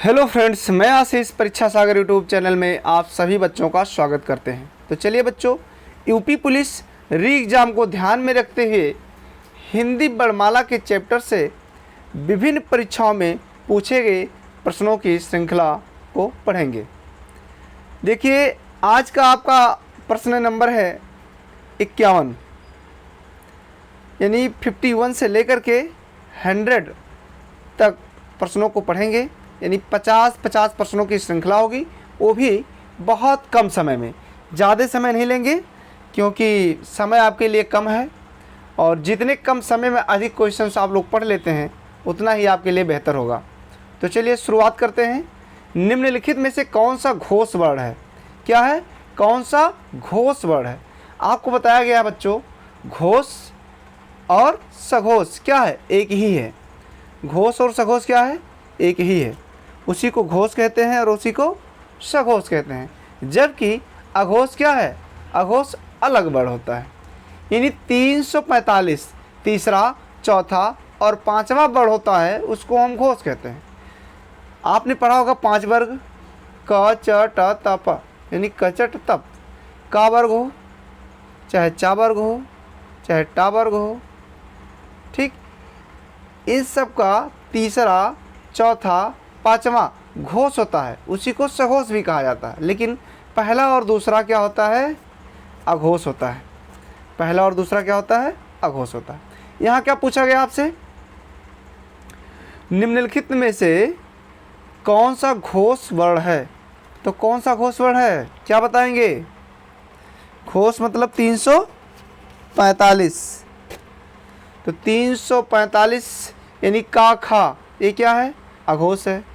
Hello friends, मैं आशीष परीक्षा सागर YouTube channel में आप सभी बच्चों का स्वागत करते हैं। तो चलिए बच्चों, यूपी पुलिस री एग्ज़ाम को ध्यान में रखते हुए हिंदी वर्णमाला के चैप्टर से विभिन्न परीक्षाओं में पूछे गए प्रश्नों की श्रृंखला को पढ़ेंगे। देखिए, आज का आपका प्रश्न नंबर है 51, यानी 51 से लेकर के 100 तक प्रश्नों को पढ़ेंगे। यानी 50 प्रश्नों की श्रृंखला होगी, वो भी बहुत कम समय में। ज़्यादा समय नहीं लेंगे क्योंकि समय आपके लिए कम है, और जितने कम समय में अधिक क्वेश्चंस आप लोग पढ़ लेते हैं उतना ही आपके लिए बेहतर होगा। तो चलिए शुरुआत करते हैं। निम्नलिखित में से कौन सा घोष वर्ण है? क्या है? कौन सा घोष वर्ण है? आपको बताया गया है बच्चों, घोष और सघोष क्या है? एक ही है। घोष और सघोष क्या है? एक ही है। उसी को घोष कहते हैं और उसी को सघोष कहते हैं। जबकि अघोष क्या है? अघोष अलग वर्ण होता है। यानी 345 तीसरा, चौथा और पांचवा वर्ण होता है, उसको हम घोष कहते हैं। आपने पढ़ा होगा 5 वर्ग, क च ट त प, यानी कचट तप। का वर्ग हो, चाहे चा वर्ग हो, चाहे टा वर्ग हो, ठीक, इन सब का तीसरा, चौथा, पांचवा घोष होता है, उसी को सघोष भी कहा जाता है। लेकिन पहला और दूसरा क्या होता है? अघोष होता है। पहला और दूसरा क्या होता है? अघोष होता है। यहाँ क्या पूछा गया आपसे? निम्नलिखित में से कौन सा घोष वर्ण है? तो कौन सा घोष वर्ण है, क्या बताएंगे? घोष मतलब 345। तो 345 यानी का, खा, ये क्या है? अघोष है।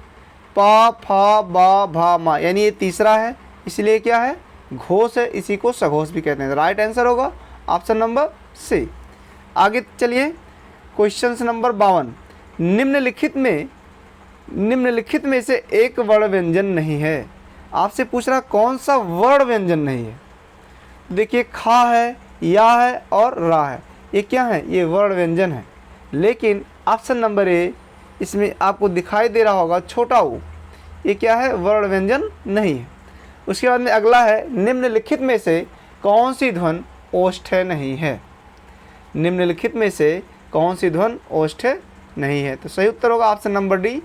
पा, फा, बा, भा, मा, यानी ये तीसरा है, इसलिए क्या है? घोष है। इसी को सघोष भी कहते हैं। राइट आंसर होगा ऑप्शन नंबर सी। आगे चलिए, क्वेश्चन नंबर 52। निम्नलिखित में से एक वर्ण व्यंजन नहीं है। आपसे पूछ रहा कौन सा वर्ण व्यंजन नहीं है। देखिए, खा है, या है और रा है, ये क्या है? ये वर्ण व्यंजन है। लेकिन ऑप्शन नंबर ए, इसमें आपको दिखाई दे रहा होगा छोटा ऊ, ये क्या है? वर्ण व्यंजन नहीं है। उसके बाद में अगला है, निम्नलिखित में से कौन सी ध्वनि ओष्ठ्य नहीं है? निम्नलिखित में से कौन सी ध्वनि ओष्ठ्य नहीं है? तो सही उत्तर होगा ऑप्शन नंबर डी,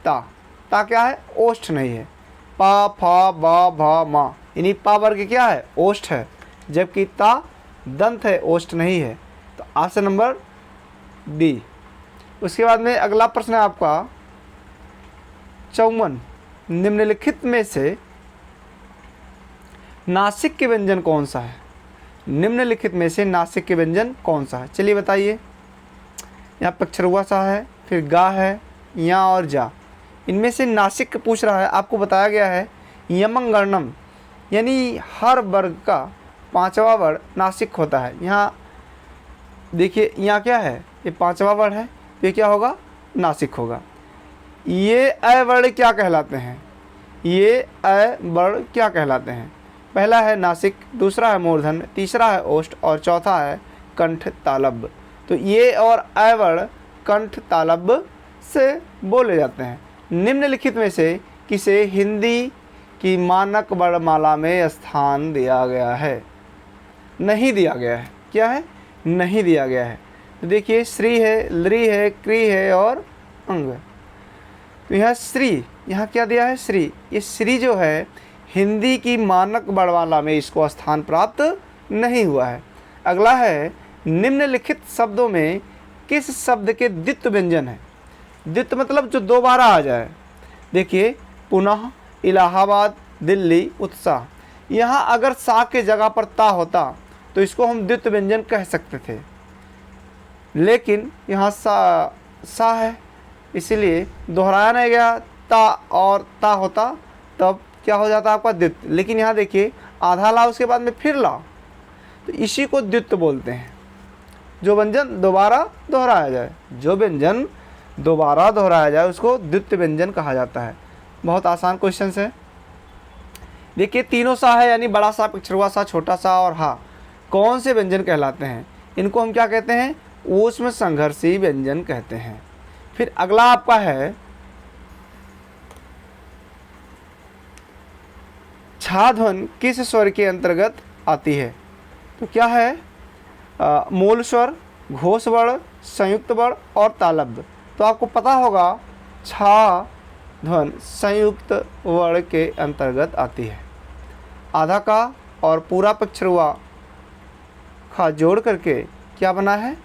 ता। ता क्या है? ओष्ठ नहीं है। पा, फा, बा, भा, मा, यानी पा वर्ग क्या है? ओष्ठ है। जबकि ता दंत है, ओष्ठ नहीं है। तो ऑप्शन नंबर डी। उसके बाद में अगला प्रश्न है आपका 54। निम्नलिखित में से नासिक के व्यंजन कौन सा है? निम्नलिखित में से नासिक के व्यंजन कौन सा है? चलिए बताइए। यहाँ पर अक्षरुआ सा है, फिर गा है, या और जा। इनमें से नासिक पूछ रहा है। आपको बताया गया है यमंगर्णम, यानी हर वर्ग का पांचवा वर्ण नासिक होता है। यहाँ देखिए, यहाँ क्या है? ये पांचवा वर्ण है, ये क्या होगा? नासिक होगा। ये अ वर्ण क्या कहलाते हैं? ये अ वर्ण क्या कहलाते हैं? पहला है नासिक, दूसरा है मूर्धन्य, तीसरा है ओष्ठ और चौथा है कंठ तालब्य। तो ये और अ वर्ण कंठ तालब्य से बोले जाते हैं। निम्नलिखित में से किसे हिंदी की मानक वर्णमाला में स्थान दिया गया है? नहीं दिया गया है। क्या है? नहीं दिया गया है। तो देखिए, श्री है, लृ है, क्री है और अंग। तो यहाँ श्री, यहाँ क्या दिया है? श्री। ये श्री जो है हिंदी की मानक वर्णमाला में इसको स्थान प्राप्त नहीं हुआ है। अगला है, निम्नलिखित शब्दों में किस शब्द के द्वित्व व्यंजन है? द्वित्व मतलब जो दोबारा आ जाए। देखिए, पुनः, इलाहाबाद, दिल्ली, उत्साह। यहाँ अगर सा के जगह पर ता होता तो इसको हम द्वित्व व्यंजन कह सकते थे, लेकिन यहाँ सा है, इसीलिए दोहराया नहीं गया। ता और ता होता तब क्या हो जाता आपका? द्वित्व। लेकिन यहाँ देखिए, आधा ला उसके बाद में फिर ला, तो इसी को द्वित्व बोलते हैं। जो व्यंजन दोबारा दोहराया जाए, जो व्यंजन दोबारा दोहराया जाए उसको द्वित्व व्यंजन कहा जाता है। बहुत आसान क्वेश्चन है। देखिए, तीनों सा है, यानी बड़ा सा, पिछड़ुआ सा, छोटा सा और हा, कौन से व्यंजन कहलाते हैं? इनको हम क्या कहते हैं? ऊष्म संघर्षी व्यंजन कहते हैं। फिर अगला आपका है छा ध्वनि किस स्वर के अंतर्गत आती है? तो क्या है? मूल स्वर, घोष वर्ण, संयुक्त वर्ण और तालब्ध। तो आपको पता होगा छा ध्वनि संयुक्त वर्ण के अंतर्गत आती है। आधा का और पूरा पक्षरुआ खा जोड़ करके क्या बना है?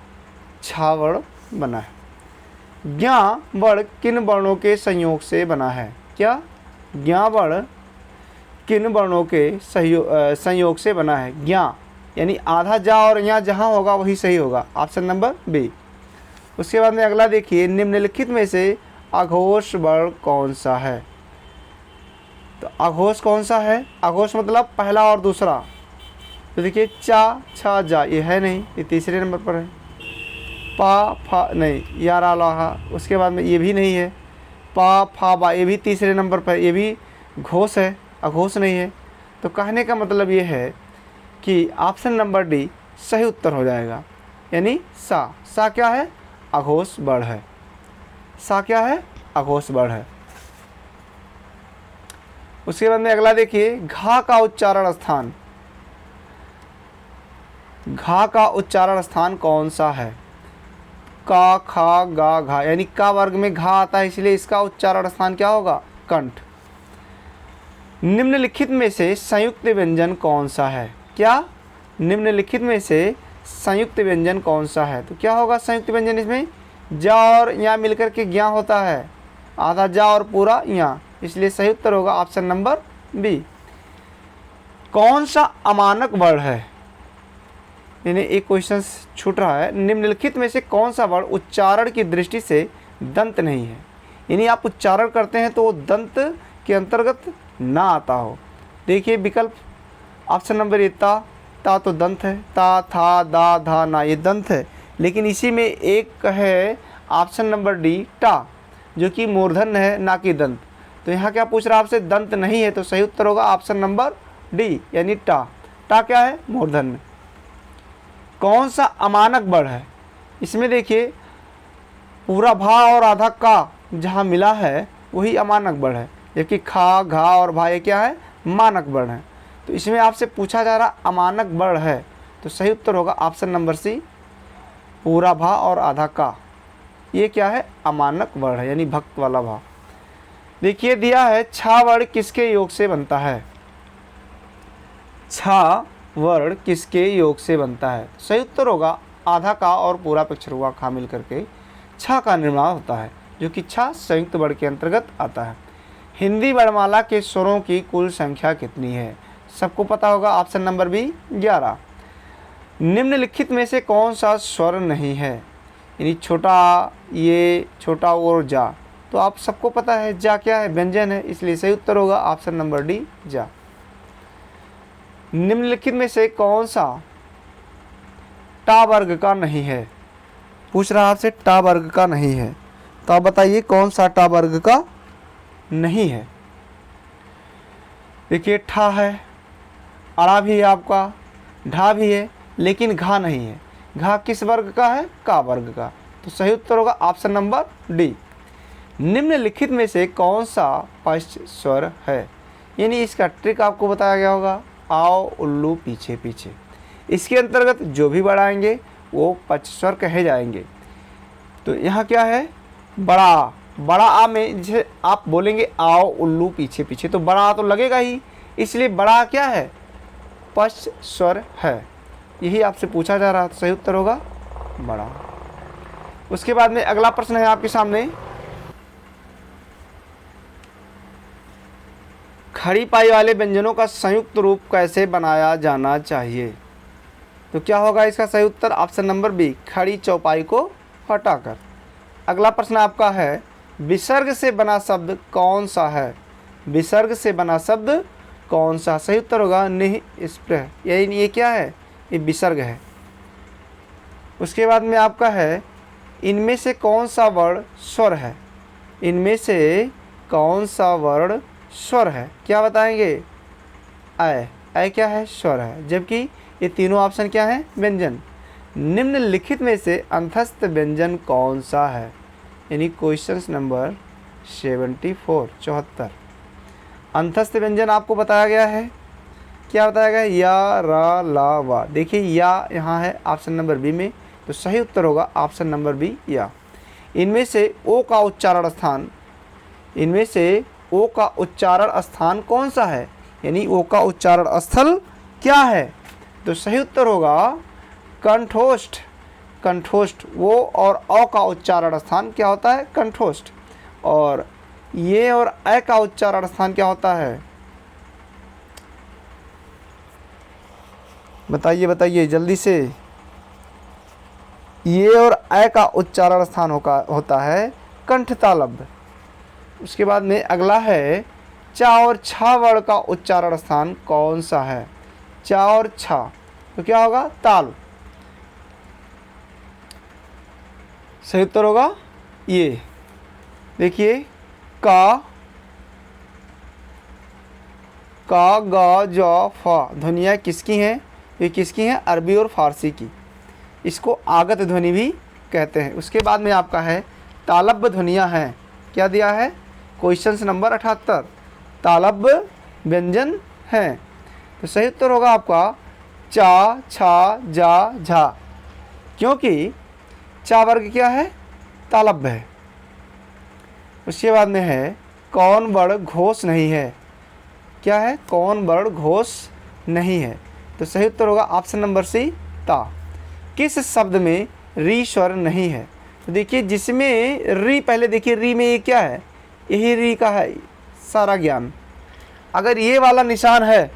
छा वर्ण बना है। ज्ञा वर्ण किन वर्णों के संयोग से बना है? क्या? ज्ञा वर्ण किन वर्णों के संयोग से बना है? ज्ञा यानी आधा जा और यहाँ जहाँ होगा वही सही होगा, ऑप्शन नंबर बी। उसके बाद में अगला देखिए, निम्नलिखित में से अघोष वर्ण कौन सा है? तो अघोष कौन सा है? अघोष मतलब पहला और दूसरा। तो देखिए चा, छा, जा, ये है नहीं, ये तीसरे नंबर पर है। पा, फा नहीं, यारा, लाहा, उसके बाद में ये भी नहीं है। पा, फा, बा, ये भी तीसरे नंबर पर, ये भी घोष है, अघोष नहीं है। तो कहने का मतलब ये है कि ऑप्शन नंबर डी सही उत्तर हो जाएगा, यानी सा क्या है? अघोष वर्ण है। सा क्या है? अघोष वर्ण है। उसके बाद में अगला देखिए, घा का उच्चारण स्थान। घा का उच्चारण स्थान कौन सा है? का, खा, गा, घा, यानी का वर्ग में घा आता है, इसलिए इसका उच्चारण स्थान क्या होगा? कंठ। निम्नलिखित में से संयुक्त व्यंजन कौन सा है? क्या? निम्नलिखित में से संयुक्त व्यंजन कौन सा है? तो क्या होगा संयुक्त व्यंजन? इसमें जा और या मिलकर के ज्ञा होता है, आधा जा और पूरा या, इसलिए सही उत्तर होगा ऑप्शन नंबर बी। कौन सा अमानक वर्ण है? यानी एक क्वेश्चन छूट रहा है, निम्नलिखित में से कौन सा वर्ण उच्चारण की दृष्टि से दंत नहीं है? यानी आप उच्चारण करते हैं तो वो दंत के अंतर्गत ना आता हो। देखिए विकल्प, ऑप्शन नंबर ए ता तो दंत है, ता, था, दा, धा, ना, ये दंत है। लेकिन इसी में एक है ऑप्शन नंबर डी टा, जो कि मूर्धन्य है ना कि दंत। तो यहाँ क्या पूछ रहा है आपसे? दंत नहीं है, तो सही उत्तर होगा ऑप्शन नंबर डी, यानी टा। टा क्या है? मूर्धन्य। कौन सा अमानक वर्ण है? इसमें देखिए पूरा भा और आधा का जहाँ मिला है वही अमानक वर्ण है, जबकि खा, घा और भा ये क्या है? मानक वर्ण है। तो इसमें आपसे पूछा जा रहा अमानक वर्ण है, तो सही उत्तर होगा ऑप्शन नंबर सी, पूरा भा और आधा का, ये क्या है? अमानक वर्ण है, यानी भक्त वाला भा। देखिए दिया है छा वर्ण किसके योग से बनता है? छा वर्ण किसके योग से बनता है? सही उत्तर होगा आधा का और पूरा पक्षरुआ खा मिल करके छा का निर्माण होता है, जो कि छा संयुक्त वर्ण के अंतर्गत आता है। हिंदी वर्णमाला के स्वरों की कुल संख्या कितनी है? सबको पता होगा, ऑप्शन नंबर बी 11। निम्नलिखित में से कौन सा स्वर नहीं है? यानी छोटा ये, छोटा और जा, तो आप सबको पता है जा क्या है? व्यंजन है, इसलिए सही उत्तर होगा ऑप्शन नंबर डी जा। निम्नलिखित में से कौन सा टा वर्ग का नहीं है? पूछ रहा आपसे टा वर्ग का नहीं है, तो आप बताइए कौन सा टा वर्ग का नहीं है? देखिए ठा है, अड़ा भी है आपका, ढा भी है, लेकिन घा नहीं है। घा किस वर्ग का है? का वर्ग का। तो सही उत्तर होगा ऑप्शन नंबर डी। निम्नलिखित में से कौन सा पश्च स्वर है? यानी इसका ट्रिक आपको बताया गया होगा, आओ उल्लू पीछे पीछे। इसके अंतर्गत जो भी बढ़ाएंगे वो पश्च स्वर कहे जाएंगे। तो यहाँ क्या है? बड़ा, बड़ा आ में जैसे आप बोलेंगे आओ उल्लू पीछे पीछे, तो बड़ा आ तो लगेगा ही, इसलिए बड़ा क्या है? पश्च स्वर है। यही आपसे पूछा जा रहा है, तो सही उत्तर होगा बड़ा। उसके बाद में अगला प्रश्न है आपके सामने, खड़ी पाई वाले व्यंजनों का संयुक्त रूप कैसे बनाया जाना चाहिए? तो क्या होगा इसका सही उत्तर? ऑप्शन नंबर बी, खड़ी चौपाई को हटाकर। अगला प्रश्न आपका है, विसर्ग से बना शब्द कौन सा है? विसर्ग से बना शब्द कौन सा? सही उत्तर होगा निःस्पृह, यानी ये क्या है? ये विसर्ग है। उसके बाद में आपका है, इनमें से कौन सा वर्ण स्वर है? इनमें से कौन सा वर्ण स्वर है? क्या बताएंगे? ऐ क्या है? स्वर है, जबकि ये तीनों ऑप्शन क्या है? व्यंजन। निम्नलिखित में से अंतस्थ व्यंजन कौन सा है? यानी क्वेश्चन नंबर 74 अंतस्थ व्यंजन आपको बताया गया है क्या बताया गया है? या, रा, ला, वा। देखिए या यहाँ है ऑप्शन नंबर बी में, तो सही उत्तर होगा ऑप्शन नंबर बी या। इनमें से ओ का उच्चारण स्थान, इनमें से ओ का उच्चारण स्थान कौन सा है, यानी ओ का उच्चारण स्थल क्या है? तो सही उत्तर होगा कंठोष्ठ। कंठोष्ठ, वो और अ का उच्चारण स्थान क्या होता है? कंठोष्ठ। और ये और अ का उच्चारण स्थान क्या होता है? बताइए बताइए जल्दी से। ये और अ का उच्चारण स्थान होता है कंठतालव्य। उसके बाद में अगला है चा और छा वर्ण का उच्चारण स्थान कौन सा है? चा और छा, तो क्या होगा? ताल। सही उत्तर होगा ये। देखिए का, गा, जा, फा ध्वनियाँ किसकी हैं? ये किसकी हैं? अरबी और फारसी की। इसको आगत ध्वनि भी कहते हैं। उसके बाद में आपका है तालब्य ध्वनियाँ हैं। क्या दिया है? क्वेश्चन नंबर 78 तालब्य व्यंजन हैं। तो सही उत्तर होगा आपका चा, छा, जा, झा, क्योंकि चा वर्ग क्या है? तालब्य है। उसके बाद में है कौन वर्ण घोष नहीं है? क्या है? कौन वर्ण घोष नहीं है? तो सही उत्तर होगा ऑप्शन नंबर सी ता। किस शब्द में री स्वर नहीं है? तो देखिए जिसमें री, पहले देखिए री में ये क्या है? यही री का है सारा ज्ञान। अगर ये वाला निशान है,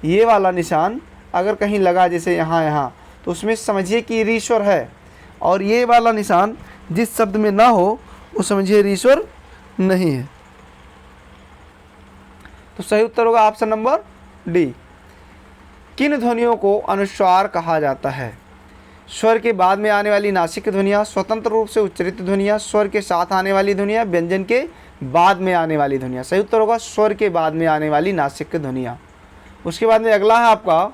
ये वाला निशान अगर कहीं लगा जैसे यहाँ, तो उसमें समझिए कि री स्वर है। और ये वाला निशान जिस शब्द में ना हो वो समझिए री स्वर नहीं है। तो सही उत्तर होगा ऑप्शन नंबर डी। किन ध्वनियों को अनुस्वार कहा जाता है? स्वर के बाद में आने वाली नासिक ध्वनियाँ, स्वतंत्र रूप से उच्चरित ध्वनियाँ, स्वर के साथ आने वाली ध्वनियाँ, व्यंजन के बाद में आने वाली ध्वनियाँ। सही उत्तर होगा स्वर के बाद में आने वाली नासिक ध्वनियाँ। उसके बाद में अगला है आपका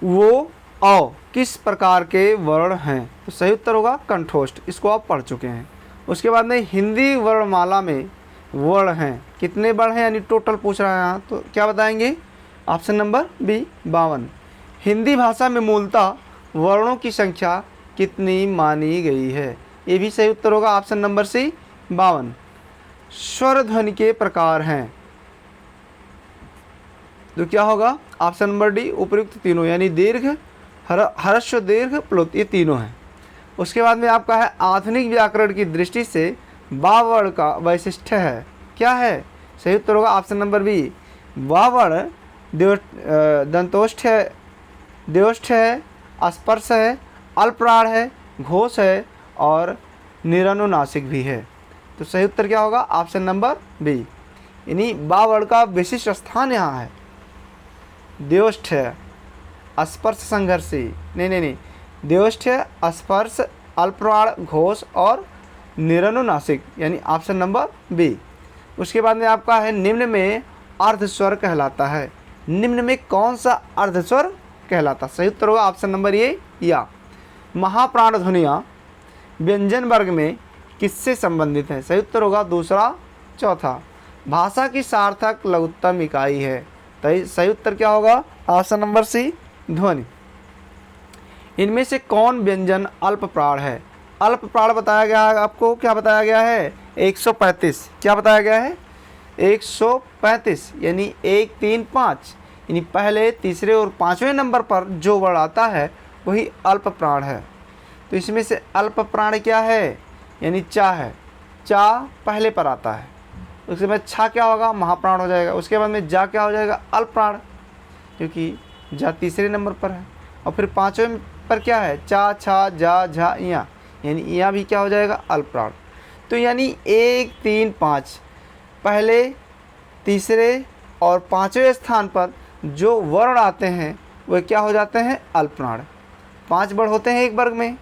वो औ किस प्रकार के वर्ण हैं? तो सही उत्तर होगा कंठोष्ठ। इसको आप पढ़ चुके हैं। उसके बाद में हिंदी वर्णमाला में वर्ण हैं कितने वर्ण हैं, यानी टोटल पूछ रहा है यहाँ, तो क्या बताएंगे? Option number B 52। हिंदी भाषा में मूलतः वर्णों की संख्या कितनी मानी गई है? ये भी सही उत्तर होगा ऑप्शन नंबर सी 52। स्वर ध्वनि के प्रकार हैं, तो क्या होगा? ऑप्शन नंबर डी उपयुक्त तीनों, यानी दीर्घ, ह्रस्व, दीर्घ, प्लुत, ये तीनों हैं। उसके बाद में आपका है आधुनिक व्याकरण की दृष्टि से वा वर्ण का वैशिष्ट्य है। क्या है? सही उत्तर होगा ऑप्शन नंबर बी वा वर्ण दंतोष्ठ है, द्योष्ठ है, स्पर्श है, अल्पप्राण है, घोष है और निरनुनासिक भी है। तो सही उत्तर क्या होगा? ऑप्शन नंबर बी, यानी वा वर्ण का विशिष्ट स्थान यहाँ है। द्योष्ठ है, स्पर्श, संघर्षी, नहीं, द्योष्ठ, स्पर्श, अल्पप्राण, घोष और निरनुनासिक, यानी ऑप्शन नंबर बी। उसके बाद में आपका है निम्न में अर्धस्वर कहलाता है। निम्न में कौन सा अर्धस्वर कहलाता? सही उत्तर होगा ऑप्शन नंबर ए या। महाप्राण ध्वनियाँ व्यंजन वर्ग में किससे संबंधित है? सही उत्तर होगा दूसरा, चौथा। भाषा की सार्थक लघुत्तम इकाई है, तो सही उत्तर क्या होगा? ऑप्शन नंबर सी ध्वनि। इनमें से कौन व्यंजन अल्प प्राण है? अल्प प्राण बताया गया है आपको, क्या बताया गया है? 135। क्या बताया गया है? 135, यानी 1, 3, 5, यानी पहले, तीसरे और पाँचवें नंबर पर जो वर्ण आता है वही अल्प प्राण है। तो इसमें से अल्प प्राण क्या है? यानी चा है। चा पहले पर आता है। उसके बाद छा क्या होगा? महाप्राण हो जाएगा। उसके बाद में जा क्या हो जाएगा? अल्प प्राण, क्योंकि जा तीसरे नंबर पर है। और फिर पाँचवें पर क्या है? चा, छा, जा, झा, या, यानी या भी क्या हो जाएगा? अल्प प्राण। तो यानी 1, 3, 5 पहले, तीसरे और पाँचवें स्थान पर जो वर्ण आते हैं वे क्या हो जाते हैं? अल्प प्राण। 5 वर्ण होते हैं एक वर्ग में,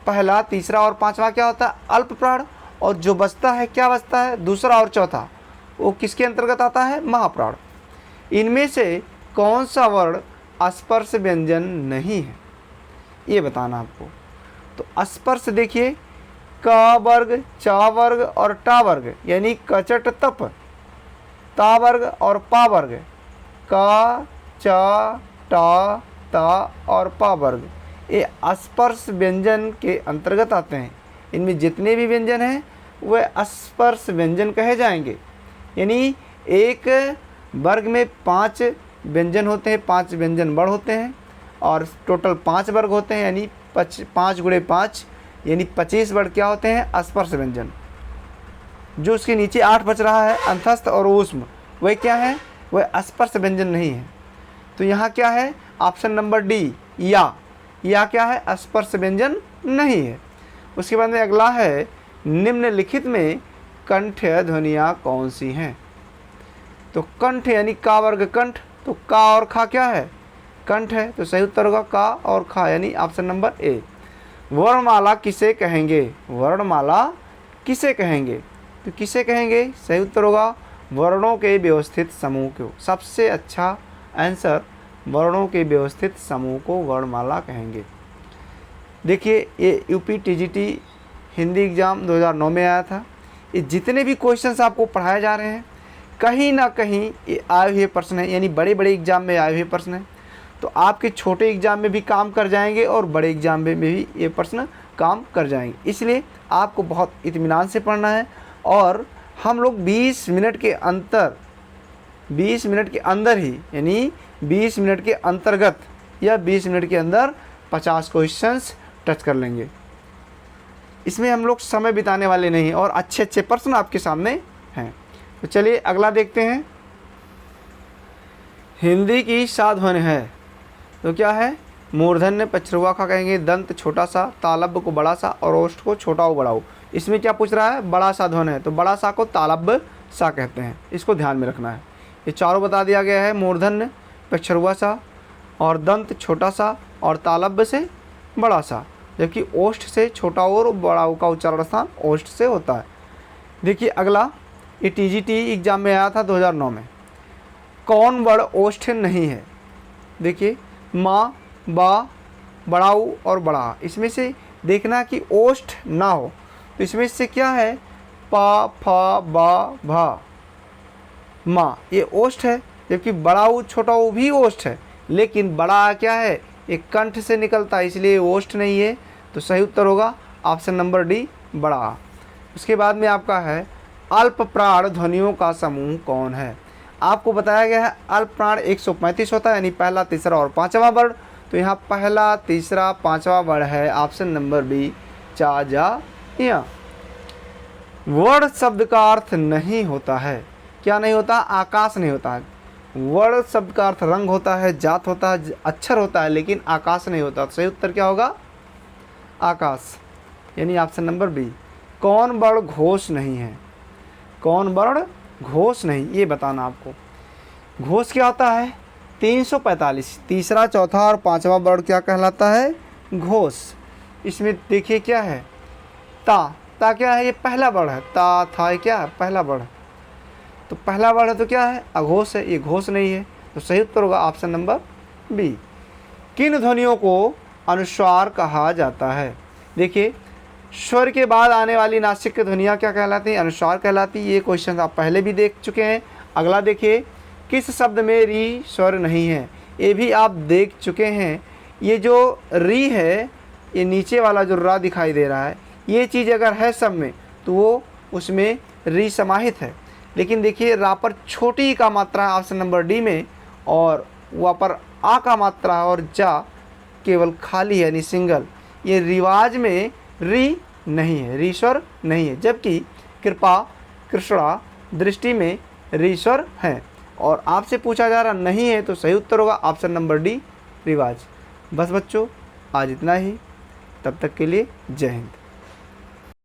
पहला, तीसरा और पाँचवा क्या होता है? अल्प प्राण। और जो बचता है क्या बचता है? दूसरा और चौथा, वो किसके अंतर्गत आता है? महाप्राण। इनमें से कौन सा वर्ण स्पर्श व्यंजन नहीं है, ये बताना आपको। तो स्पर्श देखिए क वर्ग, चा वर्ग और टा वर्ग, यानी कचट तप, ता वर्ग और पा वर्ग, का, चा, टा, ता और पा वर्ग ये अस्पर्श व्यंजन के अंतर्गत आते हैं। इनमें जितने भी व्यंजन हैं वह अस्पर्श व्यंजन कहे जाएंगे। यानी एक वर्ग में 5 व्यंजन होते हैं, 5 व्यंजन वर्ग होते हैं और टोटल 5 वर्ग होते हैं। यानी 5 × 5 यानी 25 वर्ग क्या होते हैं? अस्पर्श व्यंजन। जो उसके नीचे 8 बच रहा है अंतस्थ और ऊष्म, वह क्या है? वह अस्पर्श व्यंजन नहीं है। तो यहाँ क्या है? ऑप्शन नंबर डी या क्या है? अस्पर्श व्यंजन नहीं है। उसके बाद में अगला है, निम्नलिखित में कंठ ध्वनियाँ कौन सी हैं? तो कंठ यानी का वर्ग कंठ, तो का और खा क्या है? कंठ है। तो सही उत्तर होगा का और खा, यानी ऑप्शन नंबर ए। वर्णमाला किसे कहेंगे? वर्णमाला किसे कहेंगे? तो किसे कहेंगे? सही उत्तर होगा वर्णों के व्यवस्थित समूह को। सबसे अच्छा आंसर वर्णों के व्यवस्थित समूह को वर्णमाला कहेंगे। देखिए ये यूपी टीजीटी हिंदी एग्ज़ाम 2009 में आया था। ये जितने भी क्वेश्चंस आपको पढ़ाए जा रहे हैं कहीं ना कहीं ये आए हुए प्रश्न हैं, यानी बड़े बड़े एग्ज़ाम में आए हुए प्रश्न हैं। तो आपके छोटे एग्ज़ाम में भी काम कर जाएंगे और बड़े एग्ज़ाम में भी ये प्रश्न काम कर जाएंगे। इसलिए आपको बहुत इत्मीनान से पढ़ना है। और हम लोग 20 मिनट के अंदर ही, यानी 20 मिनट के अंतर्गत या 20 मिनट के अंदर 50 क्वेश्चंस टच कर लेंगे। इसमें हम लोग समय बिताने वाले नहीं और अच्छे अच्छे प्रश्न आपके सामने हैं। तो चलिए अगला देखते हैं। हिंदी की साध्वन है तो क्या है? मूर्धन्य पछरुआ का कहेंगे, दंत छोटा सा, तालब्य को बड़ा सा और ओष्ठ को छोटा हो बड़ा हो। इसमें क्या पूछ रहा है? बड़ा सा ध्वन है तो बड़ा सा को तालब्य सा कहते हैं। इसको ध्यान में रखना है। ये चारों बता दिया गया है, मूर्धन्य पछरुआ सा और दंत छोटा सा और तालब्य से बड़ा सा, जबकि ओष्ठ से छोटा और बड़ा का उच्चारण स्थान ओष्ठ से होता है। देखिए अगला, ये टीजीटी एग्जाम में आया था 2009 में। कौन वर्ण ओष्ठ नहीं है? देखिए माँ, बा, बड़ाऊ और बड़ा, इसमें से देखना कि ओष्ठ ना हो। तो इसमें से क्या है? पा, फा, बा, भा, माँ, ये ओष्ठ है, जबकि बड़ाऊ छोटाऊ भी ओष्ठ है, लेकिन बड़ा क्या है? एक कंठ से निकलता है, इसलिए ओष्ठ नहीं है। तो सही उत्तर होगा ऑप्शन नंबर डी बड़ा। उसके बाद में आपका है, अल्प प्राण ध्वनियों का समूह कौन है? आपको बताया गया है अल्प प्राण 135 होता है, यानी पहला, तीसरा और पांचवा वर्ण। तो यहाँ पहला, तीसरा, पांचवा वर्ण है ऑप्शन नंबर बी चा, जा, या। वर्ण शब्द का अर्थ नहीं होता है। क्या नहीं होता? आकाश नहीं होता है। वर्ण शब्द का अर्थ रंग होता है, जात होता है, अक्षर होता है, लेकिन आकाश नहीं होता। सही उत्तर क्या होगा? आकाश, यानी ऑप्शन नंबर बी। कौन वर्ण घोष नहीं है? कौन वर्ण घोष नहीं, ये बताना आपको। घोष क्या होता है? 345, तीसरा, चौथा और पांचवा वर्ण क्या कहलाता है? घोष। इसमें देखिए क्या है? ता क्या है? ये पहला वर्ण है। ता, था, क्या है? पहला वर्ण। तो पहला वर्ण है तो क्या है? अघोष है, ये घोष नहीं है। तो सही उत्तर होगा ऑप्शन नंबर बी। किन ध्वनियों को अनुस्वार कहा जाता है? देखिए स्वर के बाद आने वाली नासिक की ध्वनियाँ क्या कहलाती हैं? अनुस्वार कहलाती। ये क्वेश्चन आप पहले भी देख चुके हैं। अगला देखिए, किस शब्द में री स्वर नहीं है? ये भी आप देख चुके हैं। ये जो री है, ये नीचे वाला जो रा दिखाई दे रहा है, ये चीज़ अगर है सब में तो वो उसमें री समाहित है। लेकिन देखिए रा पर छोटी का मात्रा है ऑप्शन नंबर डी में, और वहाँ पर आ का मात्रा है और जा केवल खाली है, यानी सिंगल। ये रिवाज में री नहीं है, री स्वर नहीं है, जबकि कृपा, कृष्णा, दृष्टि में री स्वर है। और आपसे पूछा जा रहा नहीं है, तो सही उत्तर होगा ऑप्शन नंबर डी रिवाज। बस बच्चों आज इतना ही, तब तक के लिए जय हिंद।